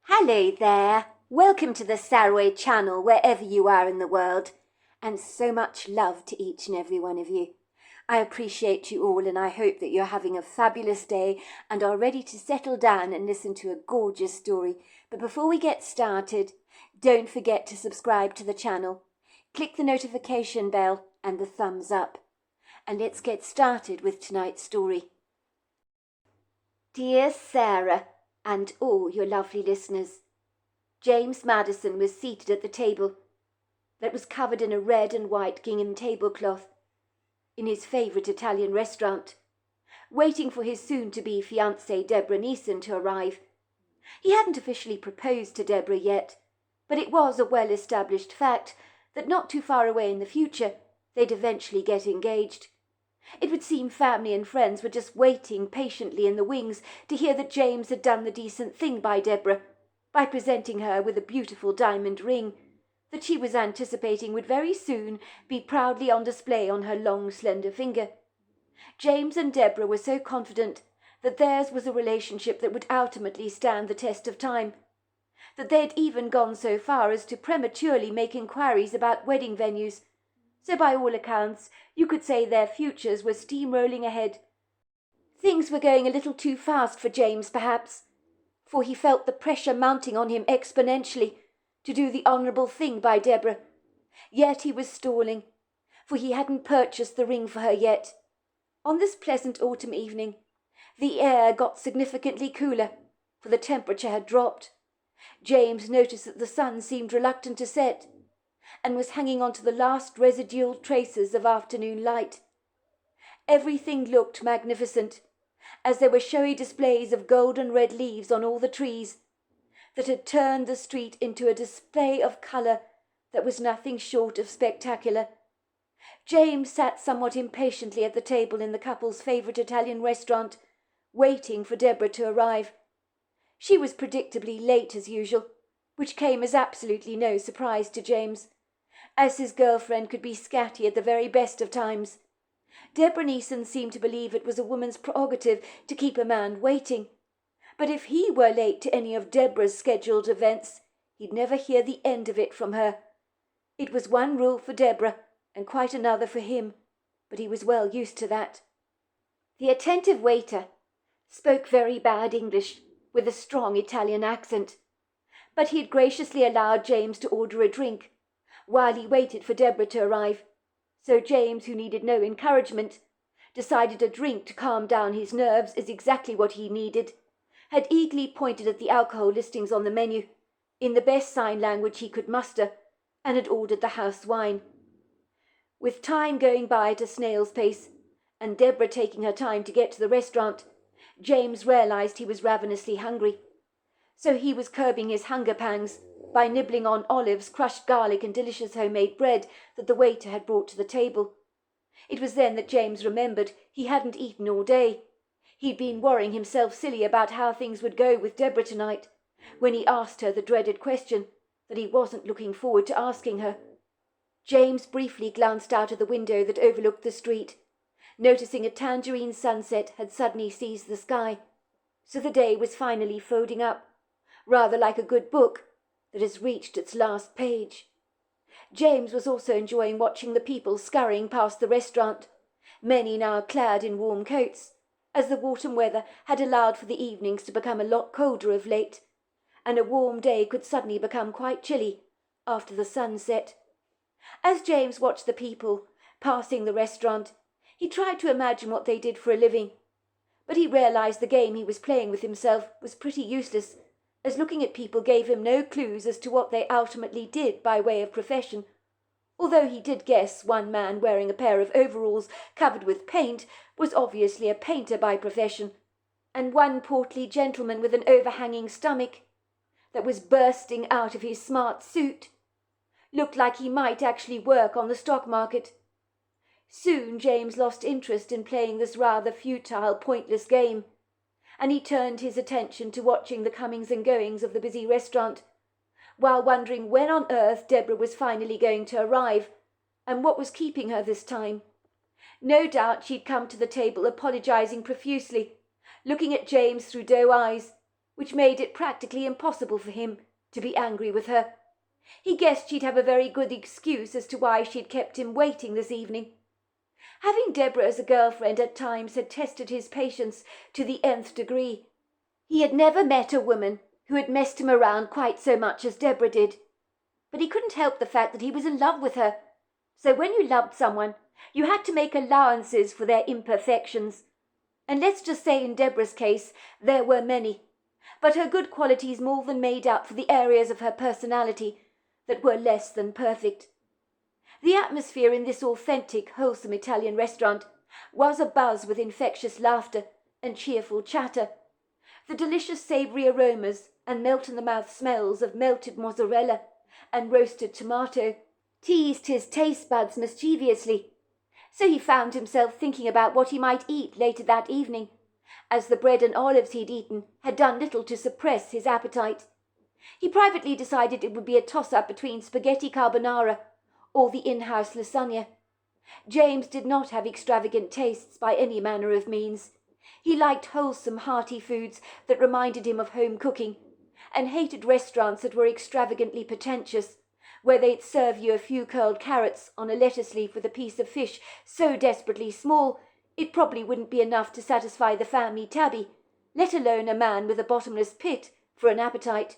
Hello there, welcome to the Saraway channel wherever you are in the world, and so much love to each and every one of you. I appreciate you all and I hope that you're having a fabulous day and are ready to settle down and listen to a gorgeous story. But before we get started, don't forget to subscribe to the channel, click the notification bell and the thumbs up. And let's get started with tonight's story. Dear Sarah, and all your lovely listeners, James Madison was seated at the table that was covered in a red and white gingham tablecloth in his favourite Italian restaurant, waiting for his soon-to-be fiancée Deborah Neeson to arrive. He hadn't officially proposed to Deborah yet, but it was a well-established fact that not too far away in the future they'd eventually get engaged. It would seem family and friends were just waiting patiently in the wings to hear that James had done the decent thing by Deborah, by presenting her with a beautiful diamond ring that she was anticipating would very soon be proudly on display on her long, slender finger. James and Deborah were so confident that theirs was a relationship that would ultimately stand the test of time, that they had even gone so far as to prematurely make inquiries about wedding venues. So by all accounts, you could say their futures were steamrolling ahead. Things were going a little too fast for James, perhaps, for he felt the pressure mounting on him exponentially to do the honourable thing by Deborah. Yet he was stalling, for he hadn't purchased the ring for her yet. On this pleasant autumn evening, the air got significantly cooler, for the temperature had dropped. James noticed that the sun seemed reluctant to set, and was hanging on to the last residual traces of afternoon light. Everything looked magnificent, as there were showy displays of golden red leaves on all the trees, that had turned the street into a display of colour that was nothing short of spectacular. James sat somewhat impatiently at the table in the couple's favourite Italian restaurant, waiting for Deborah to arrive. She was predictably late as usual, which came as absolutely no surprise to James, as his girlfriend could be scatty at the very best of times. Deborah Neeson seemed to believe it was a woman's prerogative to keep a man waiting, but if he were late to any of Deborah's scheduled events, he'd never hear the end of it from her. It was one rule for Deborah, and quite another for him, but he was well used to that. The attentive waiter spoke very bad English, with a strong Italian accent, but he had graciously allowed James to order a drink, while he waited for Deborah to arrive. So James, who needed no encouragement, decided a drink to calm down his nerves is exactly what he needed, had eagerly pointed at the alcohol listings on the menu, in the best sign language he could muster, and had ordered the house wine. With time going by at a snail's pace, and Deborah taking her time to get to the restaurant, James realised he was ravenously hungry. So he was curbing his hunger pangs by nibbling on olives, crushed garlic and delicious homemade bread that the waiter had brought to the table. It was then that James remembered he hadn't eaten all day. He'd been worrying himself silly about how things would go with Deborah tonight, when he asked her the dreaded question that he wasn't looking forward to asking her. James briefly glanced out of the window that overlooked the street, noticing a tangerine sunset had suddenly seized the sky, so the day was finally folding up, rather like a good book that has reached its last page. James was also enjoying watching the people scurrying past the restaurant, many now clad in warm coats, as the autumn weather had allowed for the evenings to become a lot colder of late, and a warm day could suddenly become quite chilly after the sun set. As James watched the people passing the restaurant, he tried to imagine what they did for a living, but he realised the game he was playing with himself was pretty useless, as looking at people gave him no clues as to what they ultimately did by way of profession, although he did guess one man wearing a pair of overalls covered with paint was obviously a painter by profession, and one portly gentleman with an overhanging stomach that was bursting out of his smart suit looked like he might actually work on the stock market. Soon James lost interest in playing this rather futile, pointless game, and he turned his attention to watching the comings and goings of the busy restaurant, while wondering when on earth Deborah was finally going to arrive, and what was keeping her this time. No doubt she'd come to the table apologising profusely, looking at James through doe eyes, which made it practically impossible for him to be angry with her. He guessed she'd have a very good excuse as to why she'd kept him waiting this evening. Having Deborah as a girlfriend at times had tested his patience to the nth degree. He had never met a woman who had messed him around quite so much as Deborah did. But he couldn't help the fact that he was in love with her. So when you loved someone, you had to make allowances for their imperfections. And let's just say in Deborah's case, there were many. But her good qualities more than made up for the areas of her personality that were less than perfect. The atmosphere in this authentic, wholesome Italian restaurant was abuzz with infectious laughter and cheerful chatter. The delicious savoury aromas and melt-in-the-mouth smells of melted mozzarella and roasted tomato teased his taste buds mischievously. So he found himself thinking about what he might eat later that evening, as the bread and olives he'd eaten had done little to suppress his appetite. He privately decided it would be a toss-up between spaghetti carbonara or the in-house lasagna. James did not have extravagant tastes by any manner of means. He liked wholesome, hearty foods that reminded him of home cooking, and hated restaurants that were extravagantly pretentious, where they'd serve you a few curled carrots on a lettuce leaf with a piece of fish so desperately small it probably wouldn't be enough to satisfy the family tabby, let alone a man with a bottomless pit for an appetite.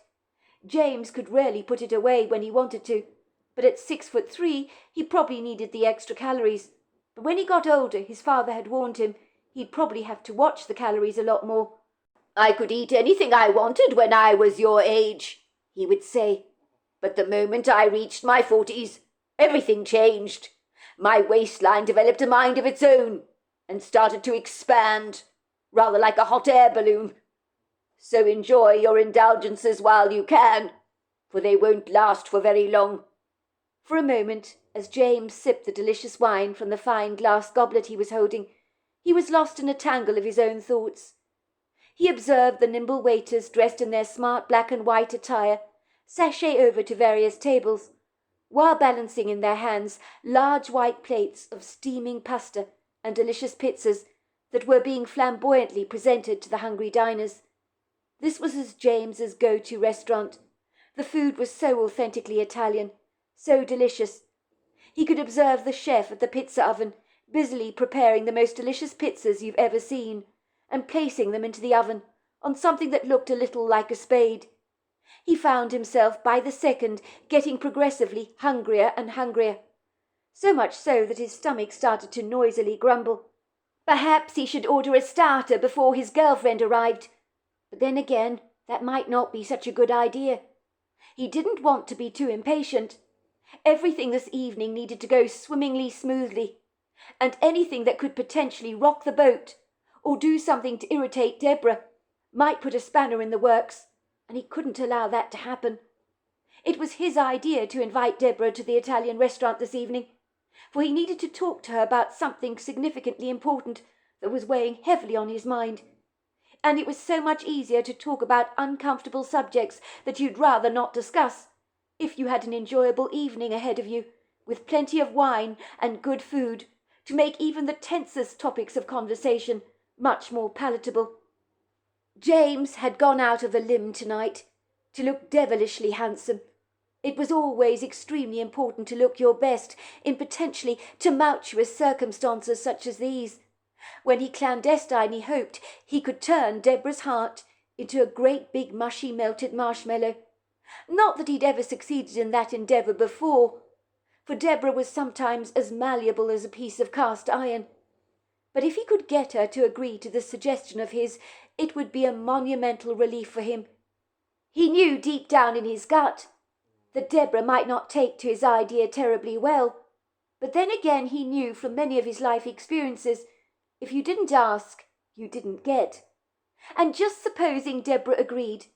James could rarely put it away when he wanted to, but at 6'3", he probably needed the extra calories. But when he got older, his father had warned him he'd probably have to watch the calories a lot more. "I could eat anything I wanted when I was your age," he would say. "But the moment I reached my 40s, everything changed. My waistline developed a mind of its own and started to expand, rather like a hot air balloon. So enjoy your indulgences while you can, for they won't last for very long." For a moment, as James sipped the delicious wine from the fine glass goblet he was holding, he was lost in a tangle of his own thoughts. He observed the nimble waiters dressed in their smart black and white attire sashay over to various tables, while balancing in their hands large white plates of steaming pasta and delicious pizzas that were being flamboyantly presented to the hungry diners. This was his James's go-to restaurant. The food was so authentically Italian, so delicious. He could observe the chef at the pizza oven, busily preparing the most delicious pizzas you've ever seen, and placing them into the oven on something that looked a little like a spade. He found himself by the second getting progressively hungrier and hungrier, so much so that his stomach started to noisily grumble. Perhaps he should order a starter before his girlfriend arrived, but then again, that might not be such a good idea. He didn't want to be too impatient. Everything this evening needed to go swimmingly smoothly, and anything that could potentially rock the boat or do something to irritate Deborah might put a spanner in the works, and he couldn't allow that to happen. It was his idea to invite Deborah to the Italian restaurant this evening, for he needed to talk to her about something significantly important that was weighing heavily on his mind. And it was so much easier to talk about uncomfortable subjects that you'd rather not discuss, if you had an enjoyable evening ahead of you, with plenty of wine and good food, to make even the tensest topics of conversation much more palatable. James had gone out of a limb tonight to look devilishly handsome. It was always extremely important to look your best in potentially tumultuous circumstances such as these, when he clandestinely hoped he could turn Deborah's heart into a great big mushy melted marshmallow. Not that he'd ever succeeded in that endeavour before, for Deborah was sometimes as malleable as a piece of cast iron. But if he could get her to agree to this suggestion of his, it would be a monumental relief for him. He knew deep down in his gut that Deborah might not take to his idea terribly well, but then again he knew from many of his life experiences, if you didn't ask, you didn't get. And just supposing Deborah agreed,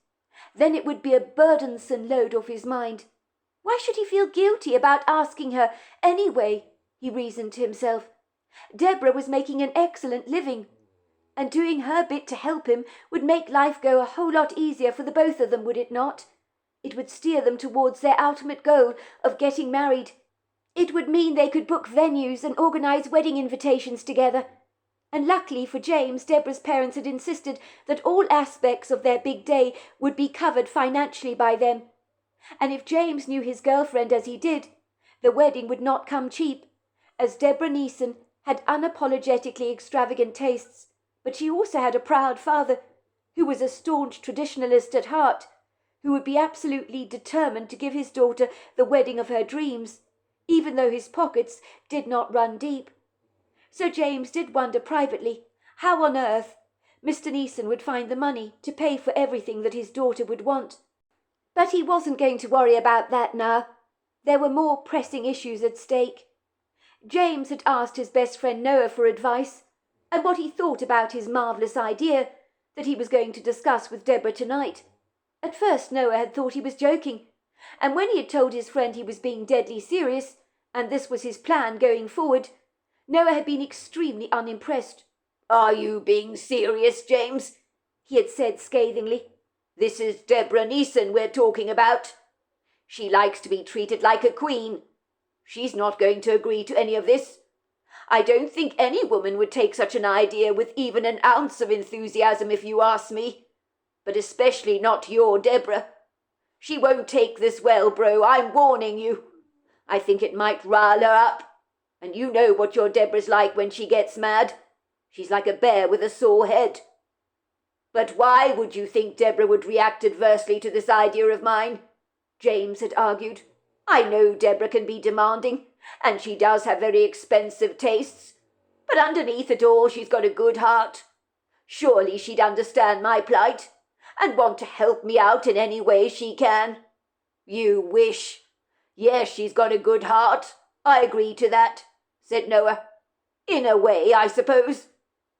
then it would be a burdensome load off his mind. Why should he feel guilty about asking her anyway, he reasoned to himself. Deborah was making an excellent living, and doing her bit to help him would make life go a whole lot easier for the both of them, would it not? It would steer them towards their ultimate goal of getting married. It would mean they could book venues and organise wedding invitations together. And luckily for James, Deborah's parents had insisted that all aspects of their big day would be covered financially by them. And if James knew his girlfriend as he did, the wedding would not come cheap, as Deborah Neeson had unapologetically extravagant tastes, but she also had a proud father who was a staunch traditionalist at heart, who would be absolutely determined to give his daughter the wedding of her dreams, even though his pockets did not run deep. So James did wonder privately how on earth Mr. Neeson would find the money to pay for everything that his daughter would want. But he wasn't going to worry about that now. There were more pressing issues at stake. James had asked his best friend Noah for advice and what he thought about his marvellous idea that he was going to discuss with Deborah tonight. At first Noah had thought he was joking, and when he had told his friend he was being deadly serious, and this was his plan going forward, Noah had been extremely unimpressed. "Are you being serious, James?" he had said scathingly. "This is Deborah Neeson we're talking about. She likes to be treated like a queen. She's not going to agree to any of this. I don't think any woman would take such an idea with even an ounce of enthusiasm if you ask me. But especially not your Deborah. She won't take this well, bro, I'm warning you. I think it might rile her up. And you know what your Deborah's like when she gets mad. She's like a bear with a sore head. But why would you think Deborah would react adversely to this idea of mine?" James had argued. "I know Deborah can be demanding, and she does have very expensive tastes. But underneath it all, she's got a good heart. Surely she'd understand my plight and want to help me out in any way she can." "You wish. Yes, she's got a good heart. I agree to that," said Noah. "In a way, I suppose.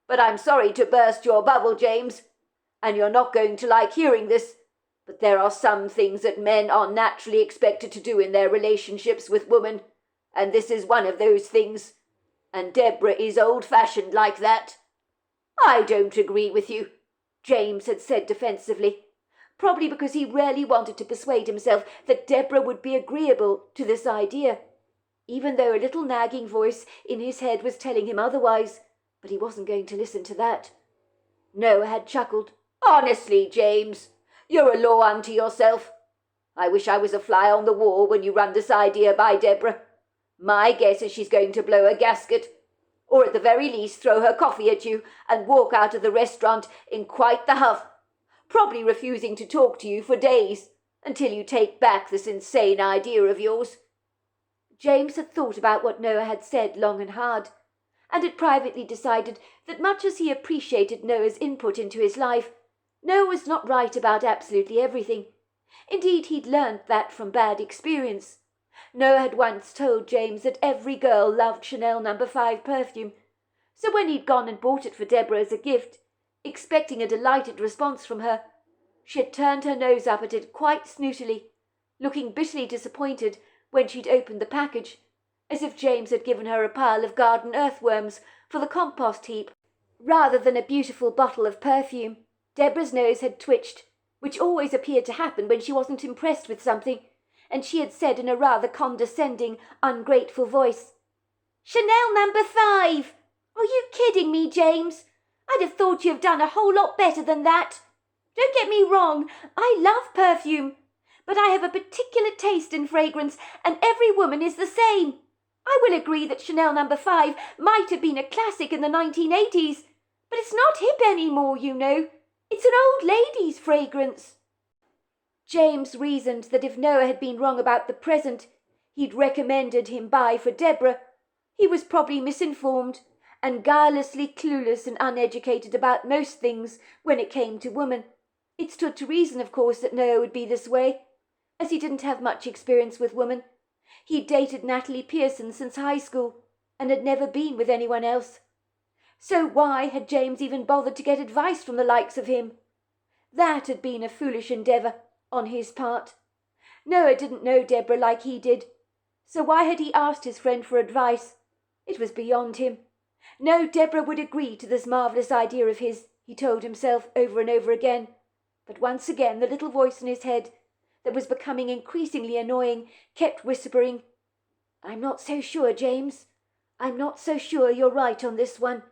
But I'm sorry to burst your bubble, James, and you're not going to like hearing this, but there are some things that men are naturally expected to do in their relationships with women, and this is one of those things. And Deborah is old-fashioned like that." "I don't agree with you," James had said defensively, probably because he really wanted to persuade himself that Deborah would be agreeable to this idea, even though a little nagging voice in his head was telling him otherwise, but he wasn't going to listen to that. Noah had chuckled. "Honestly, James, you're a law unto yourself. I wish I was a fly on the wall when you run this idea by Deborah. My guess is she's going to blow a gasket, or at the very least throw her coffee at you and walk out of the restaurant in quite the huff, probably refusing to talk to you for days until you take back this insane idea of yours." James had thought about what Noah had said long and hard, and had privately decided that much as he appreciated Noah's input into his life, Noah was not right about absolutely everything. Indeed, he'd learned that from bad experience. Noah had once told James that every girl loved Chanel No. 5 perfume, so when he'd gone and bought it for Deborah as a gift, expecting a delighted response from her, she had turned her nose up at it quite snootily, looking bitterly disappointed when she'd opened the package, as if James had given her a pile of garden earthworms for the compost heap, rather than a beautiful bottle of perfume. Deborah's nose had twitched, which always appeared to happen when she wasn't impressed with something, and she had said in a rather condescending, ungrateful voice, "Chanel No. 5! Are you kidding me, James? I'd have thought you have done a whole lot better than that. Don't get me wrong, I love perfume, but I have a particular taste in fragrance, and every woman is the same. I will agree that Chanel No. 5 might have been a classic in the 1980s, but it's not hip anymore, you know. It's an old lady's fragrance." James reasoned that if Noah had been wrong about the present he'd recommended him buy for Deborah, he was probably misinformed and guilelessly clueless and uneducated about most things when it came to women. It stood to reason, of course, that Noah would be this way, as he didn't have much experience with women. He'd dated Natalie Pearson since high school and had never been with anyone else. So why had James even bothered to get advice from the likes of him? That had been a foolish endeavour on his part. Noah didn't know Deborah like he did, so why had he asked his friend for advice? It was beyond him. No, Deborah would agree to this marvellous idea of his, he told himself over and over again. But once again the little voice in his head, that was becoming increasingly annoying, kept whispering, "I'm not so sure, James. I'm not so sure you're right on this one."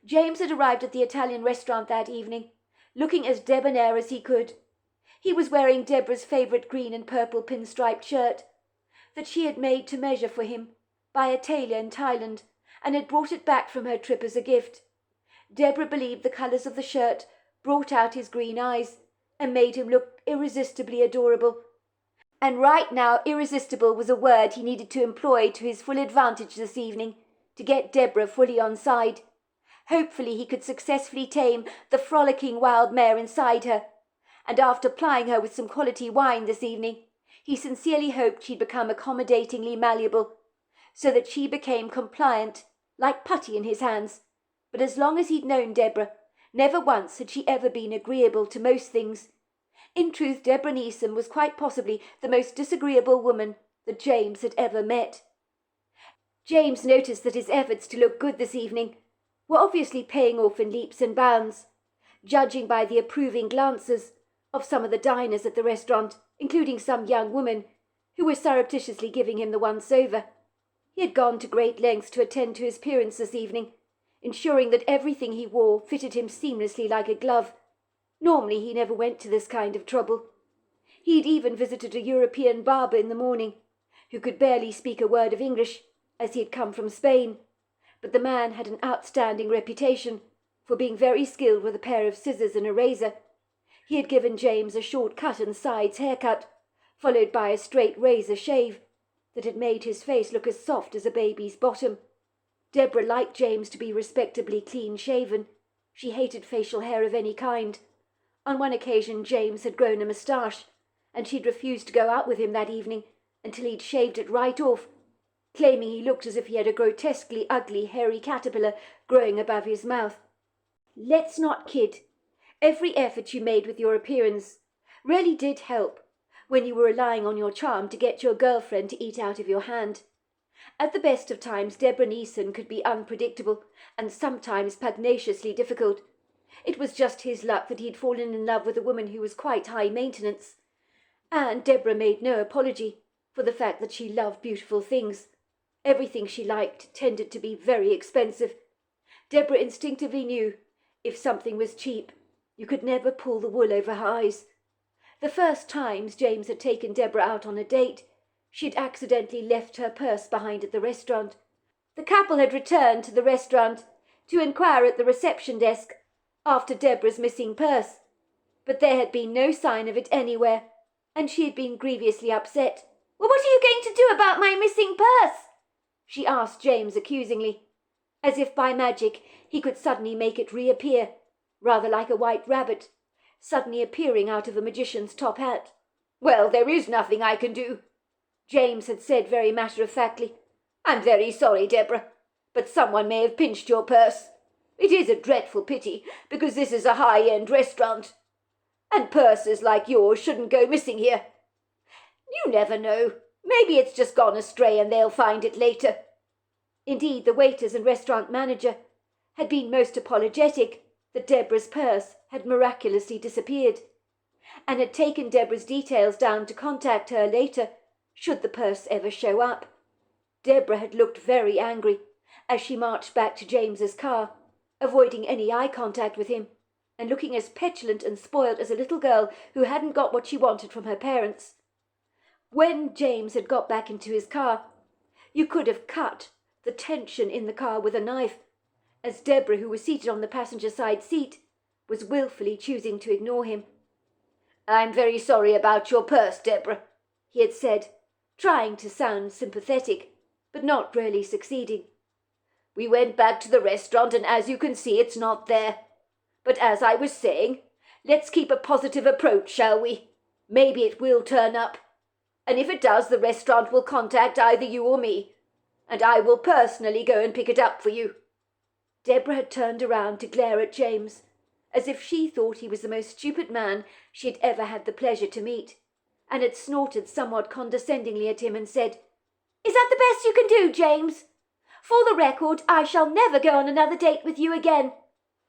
James had arrived at the Italian restaurant that evening, looking as debonair as he could. He was wearing Deborah's favourite green and purple pinstriped shirt that she had made to measure for him by a tailor in Thailand, and had brought it back from her trip as a gift. Deborah believed the colours of the shirt brought out his green eyes and made him look irresistibly adorable. And right now irresistible was a word he needed to employ to his full advantage this evening to get Deborah fully on side. Hopefully he could successfully tame the frolicking wild mare inside her, and after plying her with some quality wine this evening, he sincerely hoped she'd become accommodatingly malleable, so that she became compliant, like putty in his hands. But as long as he'd known Deborah, never once had she ever been agreeable to most things. In truth, Deborah Neeson was quite possibly the most disagreeable woman that James had ever met. James noticed that his efforts to look good this evening were obviously paying off in leaps and bounds, judging by the approving glances of some of the diners at the restaurant, including some young women who were surreptitiously giving him the once-over. He had gone to great lengths to attend to his appearance this evening, ensuring that everything he wore fitted him seamlessly like a glove. Normally he never went to this kind of trouble. He'd even visited a European barber in the morning, who could barely speak a word of English, as he had come from Spain, but the man had an outstanding reputation for being very skilled with a pair of scissors and a razor. He had given James a short cut and sides haircut, followed by a straight razor shave that had made his face look as soft as a baby's bottom. Deborah liked James to be respectably clean-shaven. She hated facial hair of any kind. On one occasion James had grown a moustache, and she'd refused to go out with him that evening until he'd shaved it right off, claiming he looked as if he had a grotesquely ugly hairy caterpillar growing above his mouth. Let's not kid. Every effort you made with your appearance really did help when you were relying on your charm to get your girlfriend to eat out of your hand. At the best of times, Deborah Neeson could be unpredictable and sometimes pugnaciously difficult. It was just his luck that he'd fallen in love with a woman who was quite high maintenance, and Deborah made no apology for the fact that she loved beautiful things. Everything she liked tended to be very expensive. Deborah instinctively knew if something was cheap, you could never pull the wool over her eyes. The first times James had taken Deborah out on a date, she'd accidentally left her purse behind at the restaurant. The couple had returned to the restaurant to inquire at the reception desk after Deborah's missing purse, but there had been no sign of it anywhere, and she had been grievously upset. "Well, what are you going to do about my missing purse?" she asked James accusingly, as if by magic he could suddenly make it reappear, rather like a white rabbit suddenly appearing out of a magician's top hat. "Well, there is nothing I can do," James had said very matter-of-factly. "I'm very sorry, Deborah, but someone may have pinched your purse. It is a dreadful pity, because this is a high-end restaurant, and purses like yours shouldn't go missing here. You never know. Maybe it's just gone astray and they'll find it later." Indeed, the waiters and restaurant manager had been most apologetic that Deborah's purse had miraculously disappeared, and had taken Deborah's details down to contact her later should the purse ever show up. Deborah had looked very angry as she marched back to James's car, avoiding any eye contact with him, and looking as petulant and spoilt as a little girl who hadn't got what she wanted from her parents. When James had got back into his car, you could have cut the tension in the car with a knife, as Deborah, who was seated on the passenger side seat, was wilfully choosing to ignore him. "I'm very sorry about your purse, Deborah," he had said, trying to sound sympathetic, but not really succeeding. "We went back to the restaurant, and as you can see, it's not there. But as I was saying, let's keep a positive approach, shall we? Maybe it will turn up. And if it does, the restaurant will contact either you or me, and I will personally go and pick it up for you." Deborah had turned around to glare at James, as if she thought he was the most stupid man she had ever had the pleasure to meet, and had snorted somewhat condescendingly at him and said, "Is that the best you can do, James? For the record, I shall never go on another date with you again.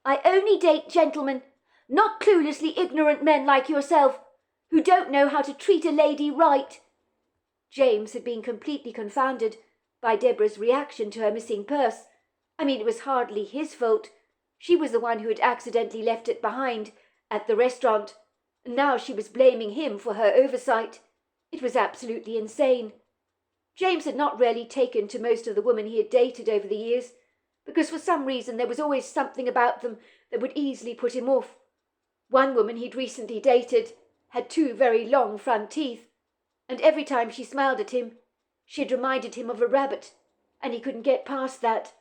I only date gentlemen, not cluelessly ignorant men like yourself, who don't know how to treat a lady right." James had been completely confounded by Deborah's reaction to her missing purse. I mean, it was hardly his fault, She was the one who had accidentally left it behind at the restaurant, and now she was blaming him for her oversight. It was absolutely insane. James had not really taken to most of the women he had dated over the years, because for some reason there was always something about them that would easily put him off. One woman he'd recently dated had 2 very long front teeth, and every time she smiled at him, she had reminded him of a rabbit, and he couldn't get past that.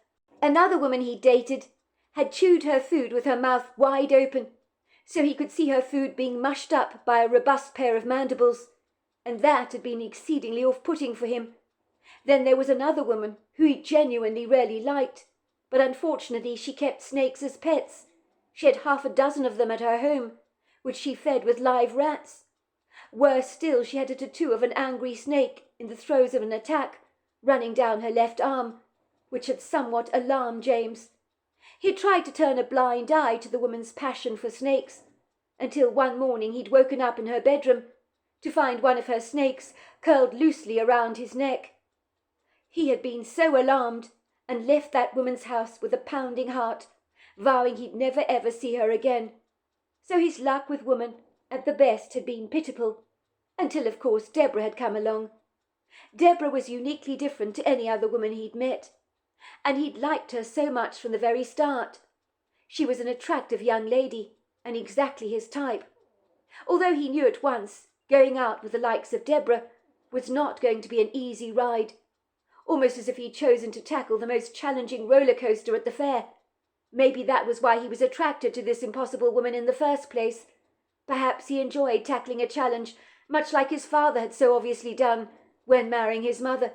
Another woman he dated had chewed her food with her mouth wide open, so he could see her food being mushed up by a robust pair of mandibles, and that had been exceedingly off-putting for him. Then there was another woman who he genuinely really liked, but unfortunately she kept snakes as pets. She had 6 of them at her home, which she fed with live rats. Worse still, she had a tattoo of an angry snake in the throes of an attack, running down her left arm, which had somewhat alarmed James. He had tried to turn a blind eye to the woman's passion for snakes, until one morning he'd woken up in her bedroom to find one of her snakes curled loosely around his neck. He had been so alarmed and left that woman's house with a pounding heart, vowing he'd never ever see her again. So his luck with women at the best had been pitiful, until of course Deborah had come along. Deborah was uniquely different to any other woman he'd met, and he'd liked her so much from the very start. She was an attractive young lady, and exactly his type. Although he knew at once going out with the likes of Deborah was not going to be an easy ride, almost as if he'd chosen to tackle the most challenging roller coaster at the fair. Maybe that was why he was attracted to this impossible woman in the first place. Perhaps he enjoyed tackling a challenge, much like his father had so obviously done when marrying his mother.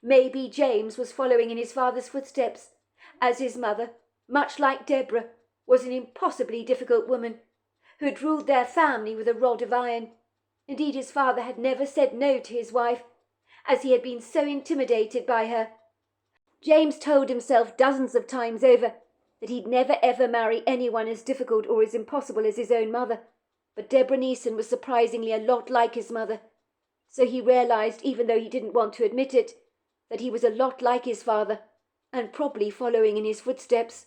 Maybe James was following in his father's footsteps, as his mother, much like Deborah, was an impossibly difficult woman, who had ruled their family with a rod of iron. Indeed, his father had never said no to his wife, as he had been so intimidated by her. James told himself dozens of times over that he'd never ever marry anyone as difficult or as impossible as his own mother, but Deborah Neeson was surprisingly a lot like his mother. So he realized, even though he didn't want to admit it, that he was a lot like his father, and probably following in his footsteps.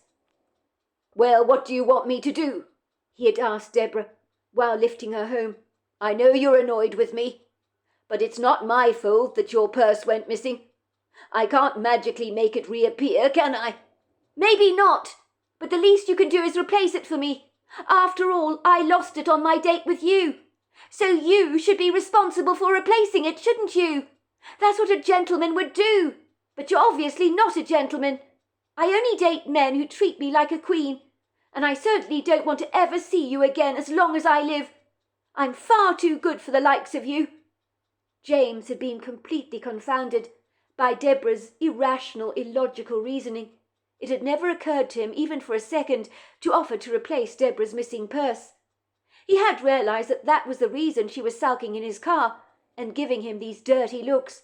"Well, what do you want me to do?" he had asked Deborah, while lifting her home. "I know you're annoyed with me, but it's not my fault that your purse went missing. I can't magically make it reappear, can I?" "Maybe not, but the least you can do is replace it for me. After all, I lost it on my date with you. So you should be responsible for replacing it, shouldn't you? That's what a gentleman would do. But you're obviously not a gentleman. I only date men who treat me like a queen, and I certainly don't want to ever see you again as long as I live. I'm far too good for the likes of you." James had been completely confounded by Deborah's irrational, illogical reasoning. It had never occurred to him, even for a second, to offer to replace Deborah's missing purse. He had realized that that was the reason she was sulking in his car and giving him these dirty looks.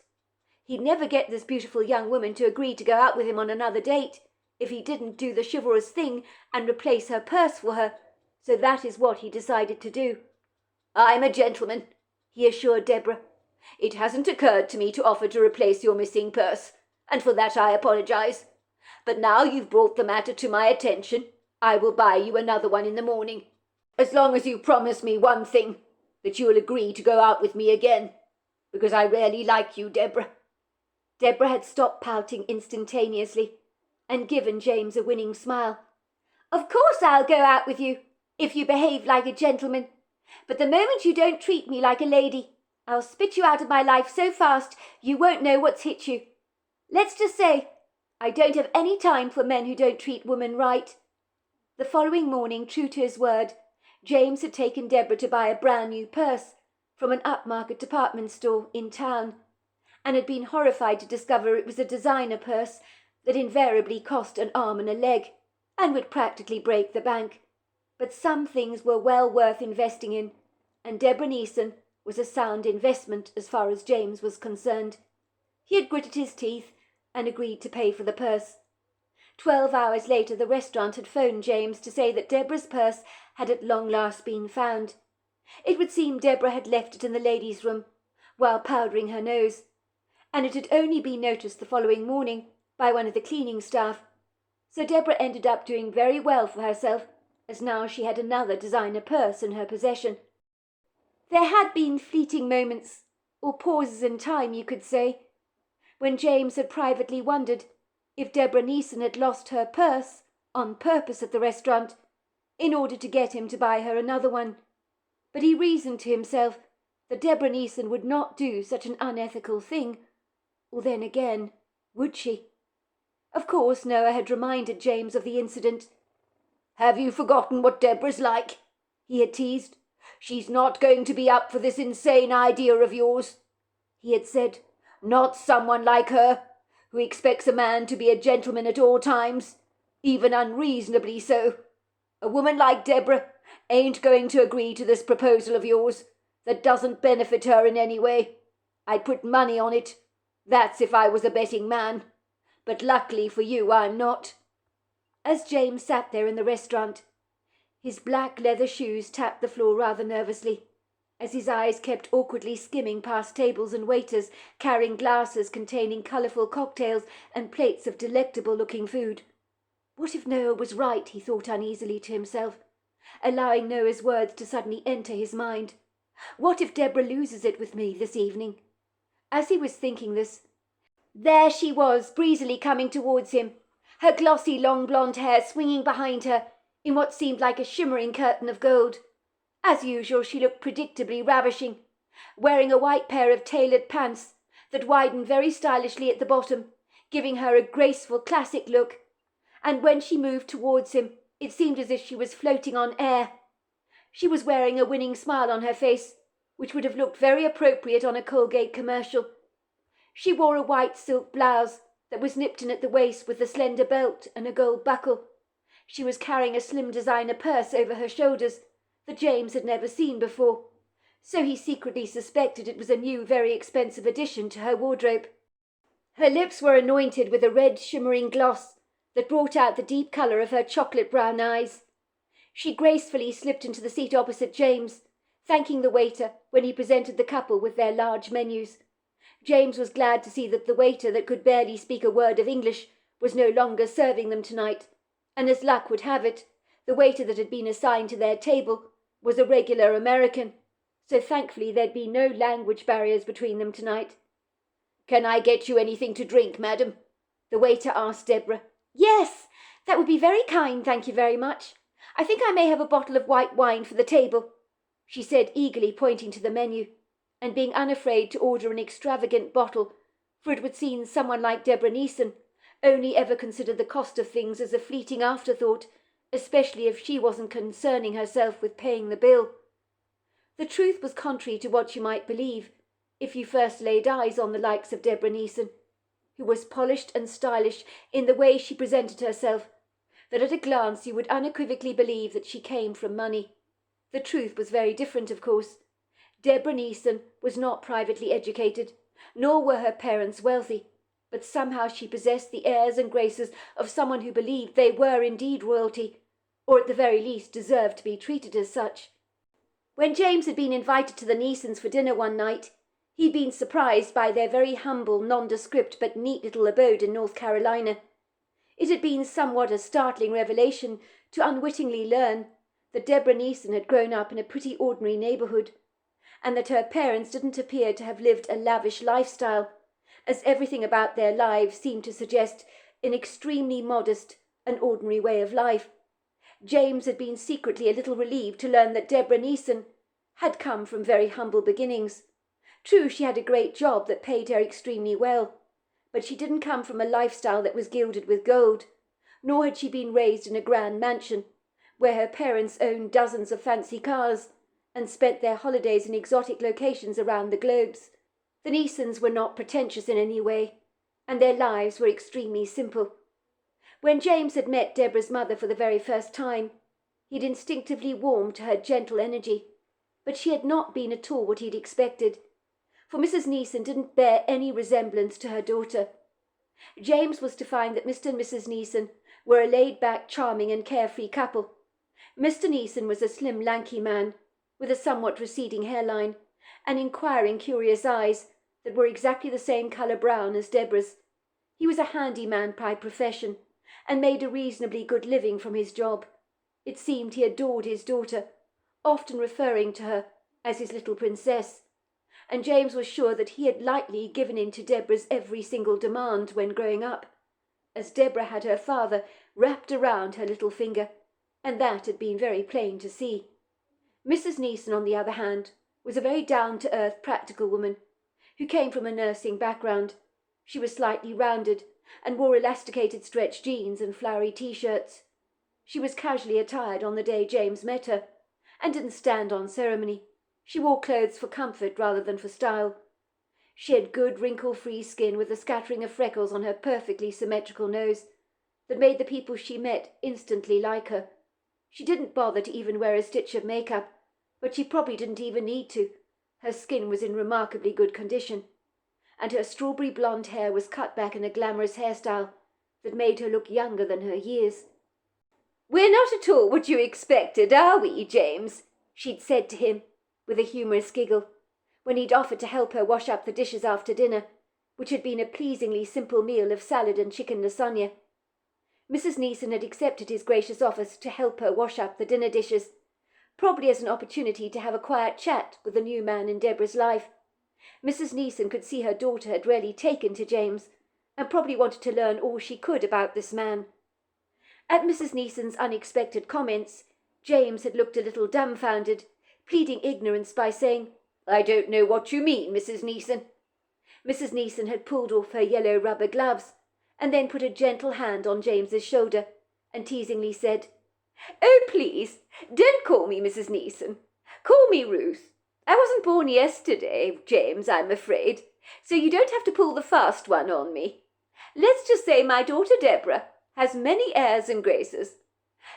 He'd never get this beautiful young woman to agree to go out with him on another date if he didn't do the chivalrous thing and replace her purse for her, so that is what he decided to do. "I'm a gentleman," he assured Deborah. "It hasn't occurred to me to offer to replace your missing purse, and for that I apologize. But now you've brought the matter to my attention, I will buy you another one in the morning, as long as you promise me one thing, that you will agree to go out with me again, because I really like you, Deborah." Deborah had stopped pouting instantaneously and given James a winning smile. "Of course I'll go out with you, if you behave like a gentleman. But the moment you don't treat me like a lady, I'll spit you out of my life so fast you won't know what's hit you. Let's just say, I don't have any time for men who don't treat women right." The following morning, true to his word, James had taken Deborah to buy a brand new purse from an upmarket department store in town, and had been horrified to discover it was a designer purse that invariably cost an arm and a leg, and would practically break the bank. But some things were well worth investing in, and Deborah Neeson was a sound investment as far as James was concerned. He had gritted his teeth and agreed to pay for the purse. 12 hours later the restaurant had phoned James to say that Deborah's purse had at long last been found. It would seem Deborah had left it in the ladies' room while powdering her nose, and it had only been noticed the following morning by one of the cleaning staff. So Deborah ended up doing very well for herself, as now she had another designer purse in her possession. There had been fleeting moments, or pauses in time, you could say, when James had privately wondered if Deborah Neeson had lost her purse on purpose at the restaurant in order to get him to buy her another one. But he reasoned to himself that Deborah Neeson would not do such an unethical thing. Or then again, would she? Of course, Noah had reminded James of the incident. "Have you forgotten what Deborah's like?" he had teased. "She's not going to be up for this insane idea of yours," he had said. "Not someone like her, who expects a man to be a gentleman at all times, even unreasonably so. A woman like Deborah ain't going to agree to this proposal of yours that doesn't benefit her in any way. I'd put money on it. That's if I was a betting man. But luckily for you, I'm not." As James sat there in the restaurant, his black leather shoes tapped the floor rather nervously, as his eyes kept awkwardly skimming past tables and waiters carrying glasses containing colourful cocktails and plates of delectable-looking food. What if Noah was right, he thought uneasily to himself, allowing Noah's words to suddenly enter his mind. What if Deborah loses it with me this evening? As he was thinking this, there she was, breezily coming towards him, her glossy long blonde hair swinging behind her in what seemed like a shimmering curtain of gold. As usual, she looked predictably ravishing, wearing a white pair of tailored pants that widened very stylishly at the bottom, giving her a graceful classic look. And when she moved towards him, it seemed as if she was floating on air. She was wearing a winning smile on her face, which would have looked very appropriate on a Colgate commercial. She wore a white silk blouse that was nipped in at the waist with a slender belt and a gold buckle. She was carrying a slim designer purse over her shoulders that James had never seen before, so he secretly suspected it was a new, very expensive addition to her wardrobe. Her lips were anointed with a red shimmering gloss that brought out the deep colour of her chocolate brown eyes. She gracefully slipped into the seat opposite James, thanking the waiter when he presented the couple with their large menus. James was glad to see that the waiter that could barely speak a word of English was no longer serving them tonight, and as luck would have it, the waiter that had been assigned to their table was a regular American, so thankfully there'd be no language barriers between them tonight. "Can I get you anything to drink, madam?" the waiter asked Deborah. "Yes, that would be very kind, thank you very much. I think I may have a bottle of white wine for the table," she said eagerly, pointing to the menu, and being unafraid to order an extravagant bottle, for it would seem someone like Deborah Neeson only ever considered the cost of things as a fleeting afterthought, especially if she wasn't concerning herself with paying the bill. The truth was contrary to what you might believe if you first laid eyes on the likes of Deborah Neeson, who was polished and stylish in the way she presented herself, that at a glance you would unequivocally believe that she came from money. The truth was very different, of course. Deborah Neeson was not privately educated, nor were her parents wealthy, but somehow she possessed the airs and graces of someone who believed they were indeed royalty, or at the very least deserved to be treated as such. When James had been invited to the Neesons for dinner one night, he'd been surprised by their very humble, nondescript but neat little abode in North Carolina. It had been somewhat a startling revelation to unwittingly learn that Deborah Neeson had grown up in a pretty ordinary neighbourhood, and that her parents didn't appear to have lived a lavish lifestyle, as everything about their lives seemed to suggest an extremely modest and ordinary way of life. James had been secretly a little relieved to learn that Deborah Neeson had come from very humble beginnings. True, she had a great job that paid her extremely well, but she didn't come from a lifestyle that was gilded with gold, nor had she been raised in a grand mansion, where her parents owned dozens of fancy cars and spent their holidays in exotic locations around the globes. The Neesons were not pretentious in any way, and their lives were extremely simple. When James had met Deborah's mother for the very first time, he'd instinctively warmed to her gentle energy, but she had not been at all what he'd expected, for Mrs. Neeson didn't bear any resemblance to her daughter. James was to find that Mr. and Mrs. Neeson were a laid-back, charming and carefree couple. Mr. Neeson was a slim, lanky man, with a somewhat receding hairline, and inquiring, curious eyes that were exactly the same colour brown as Deborah's. He was a handyman by profession, and made a reasonably good living from his job. It seemed he adored his daughter, often referring to her as his little princess, and James was sure that he had lightly given in to Deborah's every single demand when growing up, as Deborah had her father wrapped around her little finger, and that had been very plain to see. Mrs. Neeson, on the other hand, was a very down-to-earth practical woman who came from a nursing background. She was slightly rounded and wore elasticated stretch jeans and flowery T-shirts. She was casually attired on the day James met her, and didn't stand on ceremony. She wore clothes for comfort rather than for style. She had good wrinkle-free skin with a scattering of freckles on her perfectly symmetrical nose that made the people she met instantly like her. She didn't bother to even wear a stitch of makeup, but she probably didn't even need to. Her skin was in remarkably good condition, and her strawberry blonde hair was cut back in a glamorous hairstyle that made her look younger than her years. "We're not at all what you expected, are we, James?" she'd said to him, with a humorous giggle, when he'd offered to help her wash up the dishes after dinner, which had been a pleasingly simple meal of salad and chicken lasagna. Mrs. Neeson had accepted his gracious offer to help her wash up the dinner dishes, probably as an opportunity to have a quiet chat with the new man in Deborah's life. Mrs. Neeson could see her daughter had really taken to James, and probably wanted to learn all she could about this man. At Mrs. Neeson's unexpected comments, James had looked a little dumbfounded, pleading ignorance by saying, "I don't know what you mean, Mrs. Neeson." Mrs. Neeson had pulled off her yellow rubber gloves, and then put a gentle hand on James's shoulder, and teasingly said, "Oh, please, don't call me Mrs. Neeson. Call me Ruth. I wasn't born yesterday, James, I'm afraid, so you don't have to pull the fast one on me. Let's just say my daughter Deborah has many airs and graces.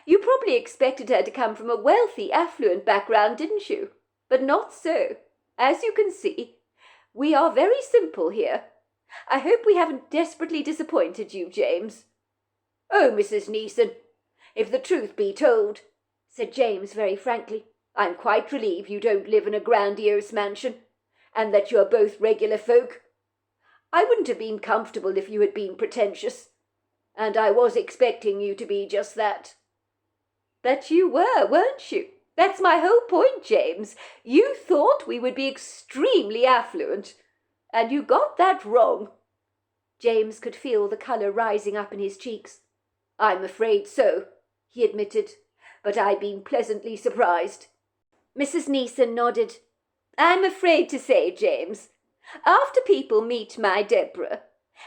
You probably expected her to come from a wealthy, affluent background, didn't you? But not so. As you can see, we are very simple here. I hope we haven't desperately disappointed you, James." "Oh, Mrs. Neeson, if the truth be told," said James very frankly, "I'm quite relieved you don't live in a grandiose mansion, and that you're both regular folk. I wouldn't have been comfortable if you had been pretentious, and I was expecting you to be just that." "But you were, weren't you? That's my whole point, James. You thought we would be extremely affluent, and you got that wrong." James could feel the colour rising up in his cheeks. "I'm afraid so," he admitted, "but I've been pleasantly surprised." Mrs. Neeson nodded. "I'm afraid to say, James, after people meet my Deborah,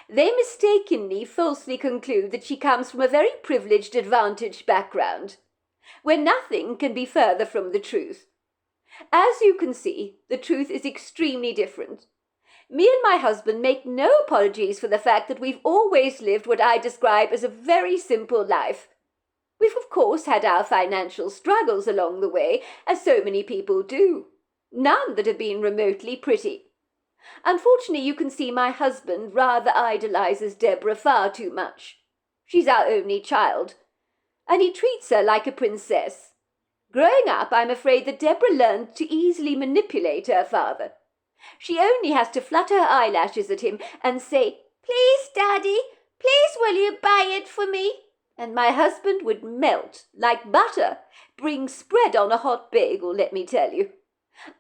they mistakenly falsely conclude that she comes from a very privileged, advantaged background, where nothing can be further from the truth. As you can see, the truth is extremely different. Me and my husband make no apologies for the fact that we've always lived what I describe as a very simple life. We've of course had our financial struggles along the way, as so many people do, none that have been remotely pretty. Unfortunately, you can see my husband rather idolizes Deborah far too much. She's our only child, and he treats her like a princess. Growing up, I'm afraid that Deborah learned to easily manipulate her father. She only has to flutter her eyelashes at him and say, 'Please, Daddy, please will you buy it for me?' And my husband would melt like butter, being spread on a hot bagel, let me tell you.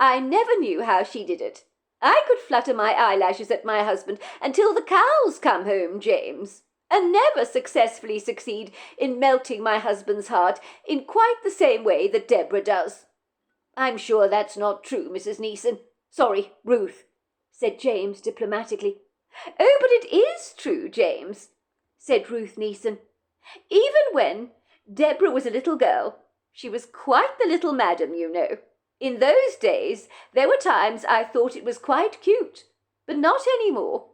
I never knew how she did it. I could flutter my eyelashes at my husband until the cows come home, James, and never successfully succeed in melting my husband's heart in quite the same way that Deborah does." "I'm sure that's not true, Mrs. Neeson. Sorry, Ruth," said James diplomatically. "Oh, but it is true, James," said Ruth Neeson. "Even when Deborah was a little girl, she was quite the little madam, you know. In those days, there were times I thought it was quite cute, but not any more.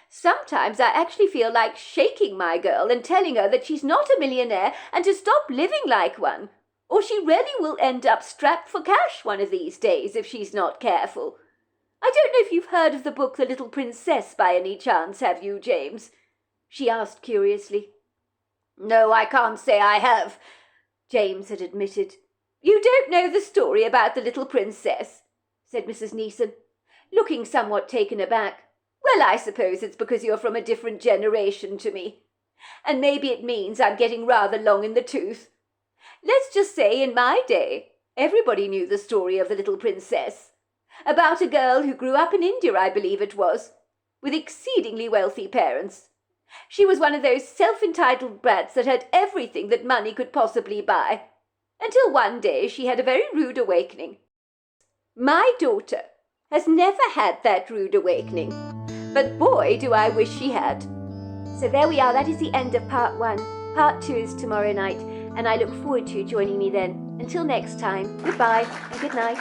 Sometimes I actually feel like shaking my girl and telling her that she's not a millionaire and to stop living like one, or she really will end up strapped for cash one of these days if she's not careful. I don't know if you've heard of the book The Little Princess by any chance, have you, James?" she asked curiously. "No, I can't say I have," James had admitted. "You don't know the story about the little princess?" said Mrs. Neeson, looking somewhat taken aback. "Well, I suppose it's because you're from a different generation to me. And maybe it means I'm getting rather long in the tooth. Let's just say in my day, everybody knew the story of the little princess. About a girl who grew up in India, I believe it was, with exceedingly wealthy parents. She was one of those self-entitled brats that had everything that money could possibly buy, until one day she had a very rude awakening. My daughter has never had that rude awakening, but boy, do I wish she had. So there we are, that is the end of part 1. Part 2 is tomorrow night, and I look forward to you joining me then. Until next time, goodbye and good night.